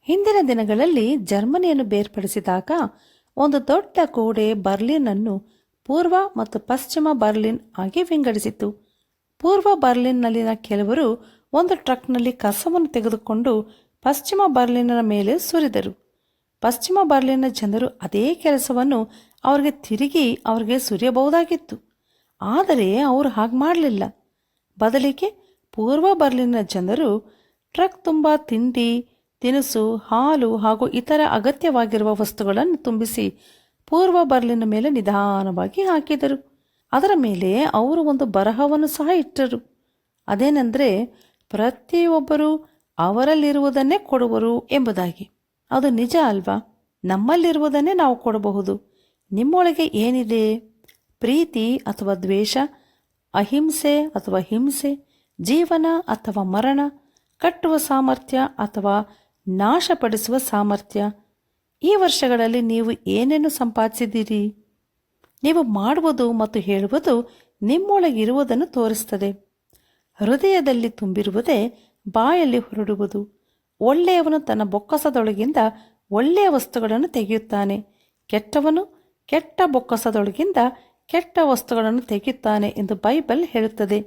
ಹಿಂದಿನ ದಿನಗಳಲ್ಲಿ ಜರ್ಮನಿಯನ್ನು ಬೇರ್ಪಡಿಸಿದಾಗ ಒಂದು ದೊಡ್ಡ ಗೋಡೆ ಬರ್ಲಿನ್ ಅನ್ನು ಪೂರ್ವ ಮತ್ತು ಪಶ್ಚಿಮ ಬರ್ಲಿನ್ ಆಗಿ ವಿಂಗಡಿಸಿತು. ಪೂರ್ವ ಬರ್ಲಿನ್ನಲ್ಲಿನ ಕೆಲವರು ಒಂದು ಟ್ರಕ್ನಲ್ಲಿ ಕಸವನ್ನು ತೆಗೆದುಕೊಂಡು ಪಶ್ಚಿಮ ಬರ್ಲಿನ್ನ ಮೇಲೆ ಸುರಿದರು. ಪಶ್ಚಿಮ ಬರ್ಲಿನ್ನ ಜನರು ಅದೇ ಕೆಲಸವನ್ನು ಅವರಿಗೆ ಸುರಿಯಬಹುದಾಗಿತ್ತು. ಆದರೆ ಅವರು ಹಾಗೆ ಮಾಡಲಿಲ್ಲ. ಬದಲಿಗೆ ಪೂರ್ವ ಬರ್ಲಿನ್ನ ಜನರು ಟ್ರಕ್ ತುಂಬ ತಿಂಡಿ, ತಿನಿಸು, ಹಾಲು ಹಾಗೂ ಇತರ ಅಗತ್ಯವಾಗಿರುವ ವಸ್ತುಗಳನ್ನು ತುಂಬಿಸಿ ಪೂರ್ವ ಬರ್ಲಿನ್ನ ಮೇಲೆ ನಿಧಾನವಾಗಿ ಹಾಕಿದರು. ಅದರ ಮೇಲೆ ಅವರು ಒಂದು ಬರಹವನ್ನು ಸಹ ಇಟ್ಟರು. ಅದೇನೆಂದರೆ, ಪ್ರತಿಯೊಬ್ಬರೂ ಅವರಲ್ಲಿರುವುದನ್ನೇ ಕೊಡುವರು ಎಂಬುದಾಗಿ. ಅದು ನಿಜ ಅಲ್ವಾ? ನಮ್ಮಲ್ಲಿರುವುದನ್ನೇ ನಾವು ಕೊಡಬಹುದು. ನಿಮ್ಮೊಳಗೆ ಏನಿದೆ? ಪ್ರೀತಿ ಅಥವಾ ದ್ವೇಷ, ಅಹಿಂಸೆ ಅಥವಾ ಹಿಂಸೆ, ಜೀವನ ಅಥವಾ ಮರಣ, ಕಟ್ಟುವ ಸಾಮರ್ಥ್ಯ ಅಥವಾ ನಾಶಪಡಿಸುವ ಸಾಮರ್ಥ್ಯ. ಈ ವರ್ಷಗಳಲ್ಲಿ ನೀವು ಏನೇನು ಸಂಪಾದಿಸಿದ್ದೀರಿ? ನೀವು ಮಾಡುವುದು ಮತ್ತು ಹೇಳುವುದು ನಿಮ್ಮೊಳಗಿರುವುದನ್ನು ತೋರಿಸುತ್ತದೆ. ಹೃದಯದಲ್ಲಿ ತುಂಬಿರುವುದೇ ಬಾಯಲ್ಲಿ ಹೊರಡುವುದು. ಒಳ್ಳೆಯವನು ತನ್ನ ಬೊಕ್ಕಸದೊಳಗಿಂದ ಒಳ್ಳೆಯ ವಸ್ತುಗಳನ್ನು ತೆಗೆಯುತ್ತಾನೆ, ಕೆಟ್ಟವನು ಕೆಟ್ಟ ಬೊಕ್ಕಸದೊಳಗಿಂದ ಕೆಟ್ಟ ವಸ್ತುಗಳನ್ನು ತೆಗೆಯುತ್ತಾನೆ ಎಂದು ಬೈಬಲ್ ಹೇಳುತ್ತದೆ.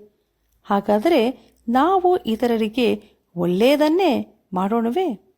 ಹಾಗಾದರೆ ನಾವು ಇತರರಿಗೆ ಒಳ್ಳೆಯದನ್ನೇ ಮಾಡೋಣವೇ?